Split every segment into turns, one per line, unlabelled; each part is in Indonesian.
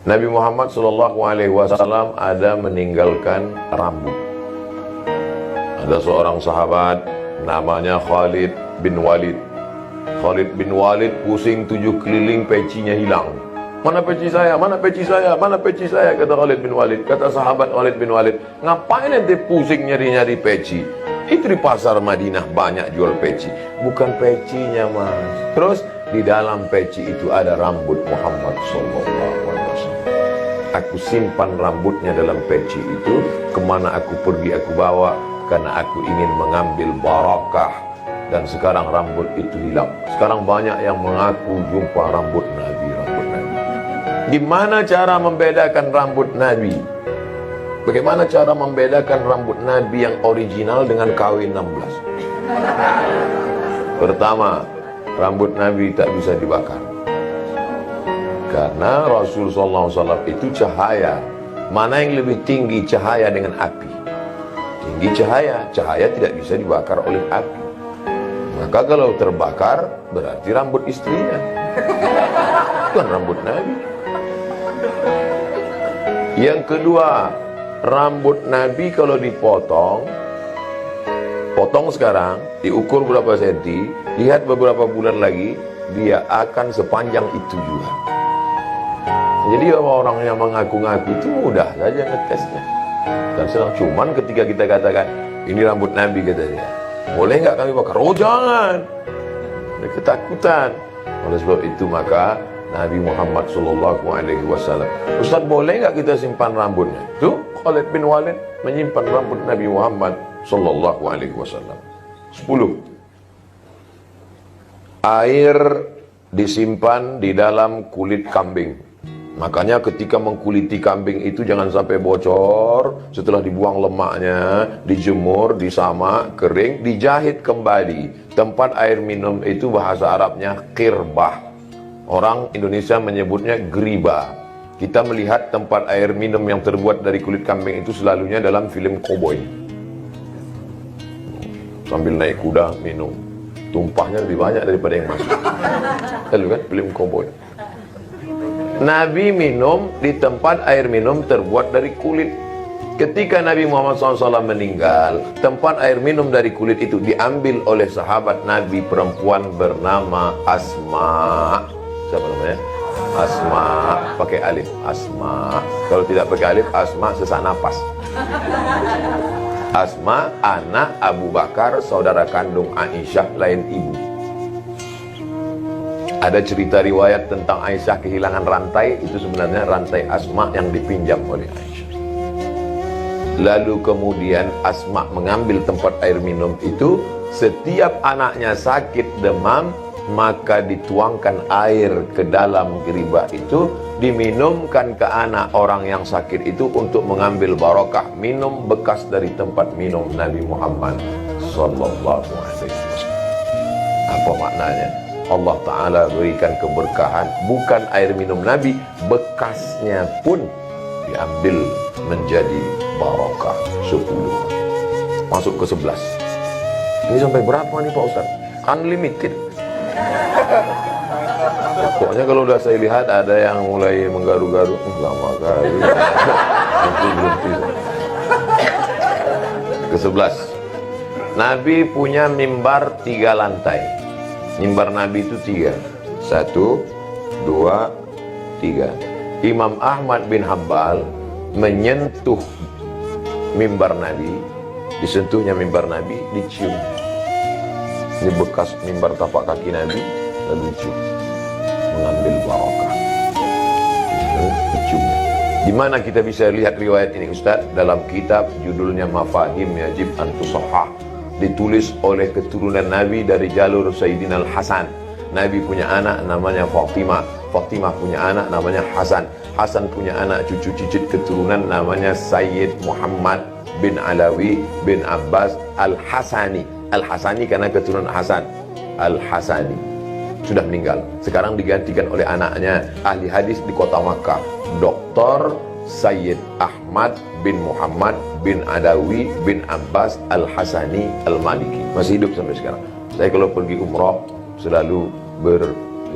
Nabi Muhammad SAW ada meninggalkan rambut. Ada seorang sahabat namanya Khalid bin Walid. Khalid bin Walid pusing 7 keliling, pecinya hilang. Mana peci saya? Mana peci saya? Mana peci saya? Kata Khalid bin Walid. Kata sahabat Khalid bin Walid, ngapain ente pusing nyari-nyari peci? Itu di pasar Madinah banyak jual peci. Bukan pecinya, Mas. Terus di dalam peci itu ada rambut Muhammad SAW. Aku simpan rambutnya dalam peci itu. Kemana aku pergi aku bawa, karena aku ingin mengambil barakah. Dan sekarang rambut itu hilang. Sekarang banyak yang mengaku jumpa rambut Nabi. Gimana cara membedakan rambut Nabi? Bagaimana cara membedakan rambut Nabi yang original dengan KW 16? Pertama, rambut Nabi tak bisa dibakar. Karena Rasulullah SAW itu cahaya. Mana yang lebih tinggi, cahaya dengan api? Tinggi cahaya. Cahaya tidak bisa dibakar oleh api. Maka kalau terbakar, berarti rambut istrinya, bukan rambut Nabi. Yang kedua, rambut Nabi kalau dipotong, potong sekarang, diukur berapa senti, lihat beberapa bulan lagi, dia akan sepanjang itu juga. Jadi orang yang mengaku-ngaku itu mudah saja ngetesnya. Dan senang, cuman ketika kita katakan, ini rambut Nabi, kata dia, boleh nggak kami bakar? Oh jangan, dia ketakutan. Oleh sebab itu maka Nabi Muhammad SAW, Ustaz, boleh nggak kita simpan rambutnya? Tuh Khalid bin Walid menyimpan rambut Nabi Muhammad SAW. 10. Air disimpan di dalam kulit kambing. Makanya ketika mengkuliti kambing itu jangan sampai bocor. Setelah dibuang lemaknya, dijemur, disamak, kering, dijahit kembali. Tempat air minum itu bahasa Arabnya qirbah. Orang Indonesia menyebutnya griba. Kita melihat tempat air minum yang terbuat dari kulit kambing itu selalunya dalam film koboi. Sambil naik kuda minum. Tumpahnya lebih banyak daripada yang masuk. Lalu kan film koboi. Nabi minum di tempat air minum terbuat dari kulit. Ketika Nabi Muhammad SAW meninggal, tempat air minum dari kulit itu diambil oleh sahabat Nabi perempuan bernama Asma. Siapa namanya? Asma, pakai alif. Asma. Kalau tidak pakai alif, Asma sesak napas. Asma, anak Abu Bakar, saudara kandung Aisyah, lain ibu. Ada cerita riwayat tentang Aisyah kehilangan rantai. Itu sebenarnya rantai Asma yang dipinjam oleh Aisyah. Lalu kemudian Asma mengambil tempat air minum itu. Setiap anaknya sakit demam, maka dituangkan air ke dalam geribah itu, diminumkan ke anak orang yang sakit itu untuk mengambil barakah minum bekas dari tempat minum Nabi Muhammad SAW. Apa maknanya? Allah Ta'ala berikan keberkahan, bukan air minum Nabi, bekasnya pun diambil menjadi barakah. 10. Masuk ke 11. Ini sampai berapa nih Pak Ustaz? Unlimited. Pokoknya kalau udah saya lihat ada yang mulai menggaru-garu, lama kali. Berhenti. Ke 11. Nabi punya mimbar 3 lantai. Mimbar Nabi itu 3. 1, 2, 3. Imam Ahmad bin Hanbal menyentuh mimbar Nabi. Disentuhnya mimbar Nabi, dicium. Ini bekas mimbar tapak kaki Nabi, lalu dicium. Mengambil barakah. Dicium. Di mana kita bisa lihat riwayat ini Ustaz? Dalam kitab judulnya Mafahim Yajib an Tusahhah. Ditulis oleh keturunan Nabi dari jalur Sayyidina Al-Hasan. Nabi punya anak namanya Fatimah. Fatimah punya anak namanya Hasan. Hasan punya anak cucu cicit keturunan namanya Sayyid Muhammad bin Alawi bin Abbas Al-Hasani. Al-Hasani karena keturunan Hasan. Al-Hasani sudah meninggal. Sekarang digantikan oleh anaknya, ahli hadis di kota Makkah, Dr. Sayyid Ahmad bin Muhammad bin Adawi bin Abbas Al-Hasani Al-Maliki. Masih hidup sampai sekarang. Saya kalau pergi umrah selalu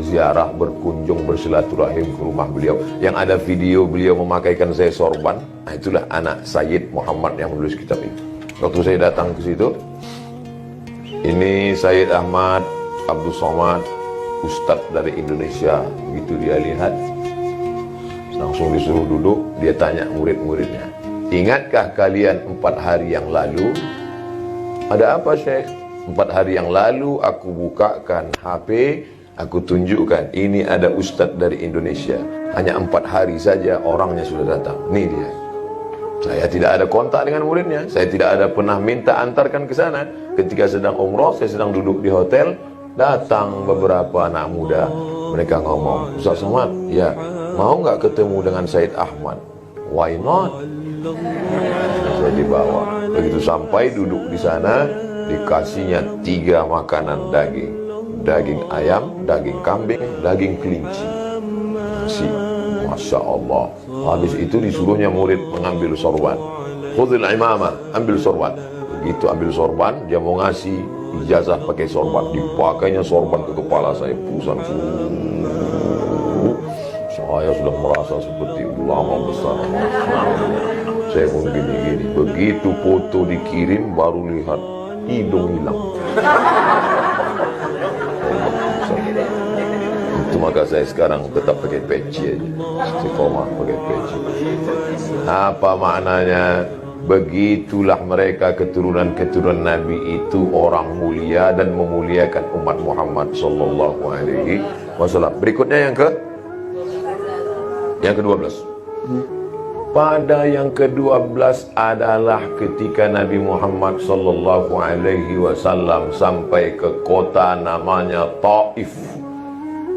ziarah, berkunjung, bersilaturahim ke rumah beliau. Yang ada video beliau memakaikan saya sorban. Nah, itulah anak Sayyid Muhammad yang menulis kitab ini. Waktu saya datang ke situ, ini Sayyid Ahmad Abdul Somad, Ustadz dari Indonesia. Begitu dia lihat, langsung disuruh duduk. Dia tanya murid-muridnya, ingatkah kalian 4 hari yang lalu? Ada apa, Syekh? 4 hari yang lalu aku bukakan HP, aku tunjukkan, ini ada Ustadz dari Indonesia. Hanya 4 hari saja orangnya sudah datang. Ini dia. Saya tidak ada kontak dengan muridnya. Saya tidak ada pernah minta antarkan ke sana. Ketika sedang umroh, saya sedang duduk di hotel. Datang beberapa anak muda. Mereka ngomong, Ustaz Somad, ya, mau nggak ketemu dengan Said Ahmad? Why not? Saya dibawa. Begitu sampai duduk di sana, dikasihnya 3 makanan daging. Daging ayam, daging kambing, daging kelinci. Nasi. Masya Allah. Habis itu disuruhnya murid mengambil sorban. Khudhil imamah, ambil sorban. Begitu ambil sorban, dia mau ngasih ijazah pakai sorban. Dipakainya sorban ke kepala saya, pulusan. Saya sudah merasa seperti ulama besar. Saya pun gini-gini. Begitu foto dikirim, baru lihat hidung hilang. Itu maka saya sekarang tetap pakai peci aja. Istiqomah pakai peci. Apa maknanya? Begitulah mereka keturunan-keturunan Nabi itu orang mulia dan memuliakan umat Muhammad sallallahu alaihi wasallam. Berikutnya yang ke-12. Pada yang ke-12 adalah ketika Nabi Muhammad sallallahu alaihi wasallam sampai ke kota namanya Taif.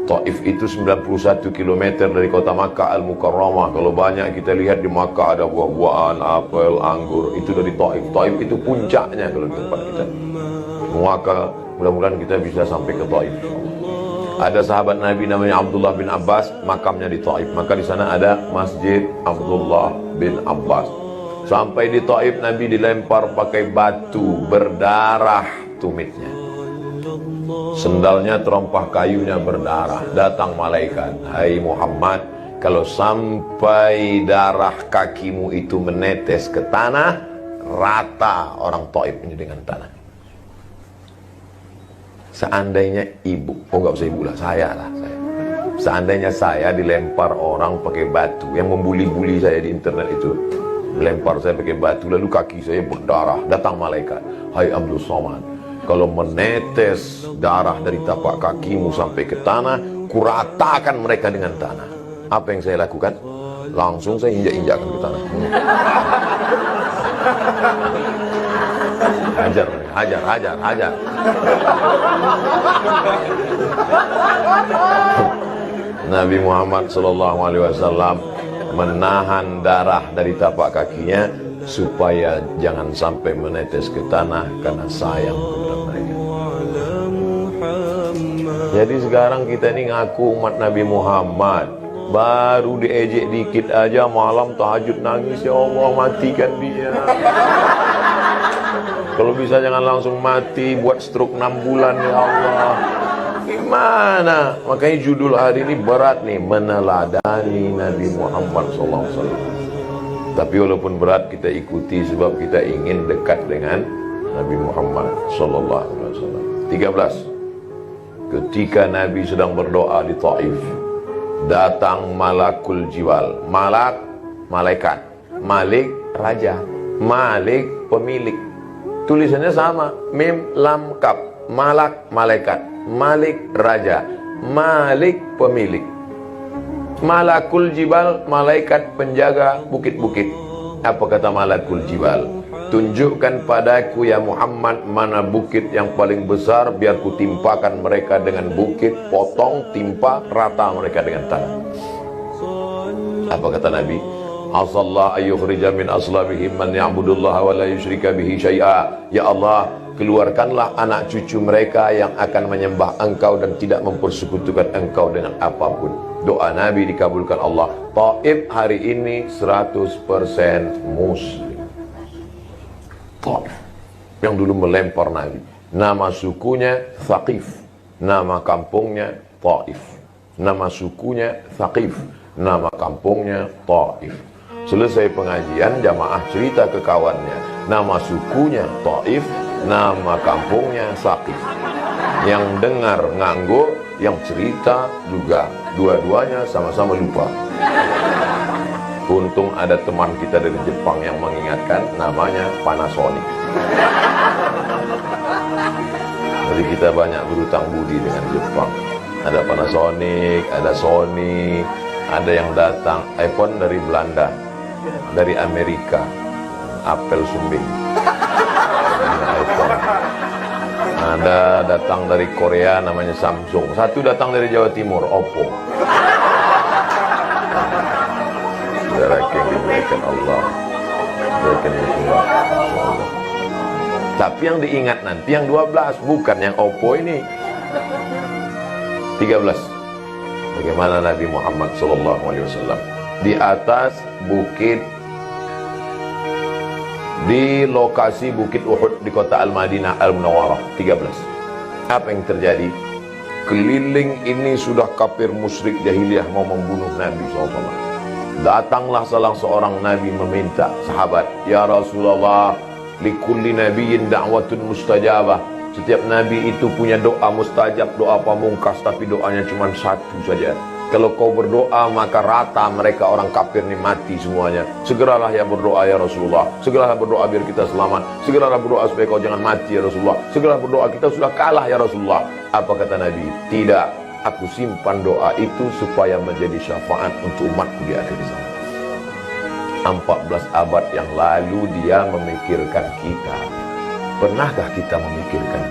Taif itu 91 km dari kota Makkah Al-Mukarramah. Kalau banyak kita lihat di Makkah ada buah-buahan, apel, anggur, itu dari Taif. Taif itu puncaknya kalau di tempat kita. Maka mudah-mudahan kita bisa sampai ke Taif. Ada sahabat Nabi namanya Abdullah bin Abbas, makamnya di Taif. Maka di sana ada Masjid Abdullah bin Abbas. Sampai di Taif Nabi dilempar pakai batu, berdarah tumitnya. Sendalnya terompah kayunya berdarah. Datang malaikat, hai Muhammad, kalau sampai darah kakimu itu menetes ke tanah, rata orang Taif ini dengan tanah. Seandainya ibu, nggak usah ibu lah, saya lah. Seandainya saya dilempar orang pakai batu, yang membuli-buli saya di internet itu, melempar saya pakai batu, lalu kaki saya berdarah, datang malaikat, hai Abdul Somad, kalau menetes darah dari tapak kakimu sampai ke tanah, kuratakan mereka dengan tanah. Apa yang saya lakukan? Langsung saya injak-injakkan ke tanah. Hajar. Nabi Muhammad SAW menahan darah dari tapak kakinya supaya jangan sampai menetes ke tanah karena sayang kepada mereka. Jadi sekarang kita ini ngaku umat Nabi Muhammad, baru diejek dikit aja malam tahajud nangis, ya Allah matikan dia. Kalau bisa jangan langsung mati, buat stroke 6 bulan ya Allah. Gimana? Makanya judul hari ini berat nih, meneladani Nabi Muhammad SAW. Tapi walaupun berat kita ikuti sebab kita ingin dekat dengan Nabi Muhammad SAW. 13. Ketika Nabi sedang berdoa di Taif, datang malakul jiwal. Malak, malaikat. Malik, raja. Malik, pemilik. Tulisannya sama, mim, lam, kap. Malak, malaikat. Malik, raja. Malik, pemilik. Malakul jibal, malaikat penjaga bukit-bukit. Apa kata malakul jibal? Tunjukkan padaku ya Muhammad mana bukit yang paling besar, biar ku timpakan mereka dengan bukit, potong, timpa, rata mereka dengan tanah. Apa kata Nabi? Asallah ayyukhrija min aslabihim man ya'budullaha wa la yusyrika bihi syai'a. Ya Allah, keluarkanlah anak cucu mereka yang akan menyembah Engkau dan tidak mempersekutukan Engkau dengan apapun. Doa Nabi dikabulkan Allah. Taif hari ini 100% Muslim. Taif yang dulu melempar Nabi. Nama sukunya Thaqif, nama kampungnya Taif. Nama sukunya Thaqif. Nama kampungnya Taif. Selesai pengajian, jamaah cerita ke kawannya, nama sukunya Taif, nama kampungnya Thaqif. Yang dengar nganggo, yang cerita juga. Dua-duanya sama-sama lupa. Untung ada teman kita dari Jepang yang mengingatkan, namanya Panasonic. Jadi kita banyak berutang budi dengan Jepang. Ada Panasonic, ada Sony, ada yang datang iPhone dari Belanda, dari Amerika, Apple Sumbing, iPhone. Ada datang dari Korea namanya Samsung. Satu datang dari Jawa Timur, Oppo. Saudara yang dimuliakan Allah, dimuliakan Rasulullah, insyaallah. Tapi yang diingat nanti yang 12, bukan yang Oppo ini. 13. Bagaimana Nabi Muhammad SAW di atas bukit, di lokasi Bukit Uhud di kota Al-Madinah Al-Munawwarah. 13. Apa yang terjadi? Keliling ini sudah kafir musyrik jahiliyah mau membunuh Nabi SAW. Datanglah salah seorang Nabi meminta sahabat, ya Rasulullah, likulli nabiyyin da'watun mustajabah. Setiap Nabi itu punya doa mustajab, doa pamungkas, tapi doanya cuma satu saja. Kalau kau berdoa maka rata mereka orang kafir ini mati semuanya. Segeralah ya berdoa ya Rasulullah. Segeralah berdoa biar kita selamat. Segeralah berdoa supaya kau jangan mati ya Rasulullah. Segeralah berdoa kita sudah kalah ya Rasulullah. Apa kata Nabi? Tidak. Aku simpan doa itu supaya menjadi syafaat untuk umatku di akhir zaman. 14 abad yang lalu dia memikirkan kita. Pernahkah kita memikirkan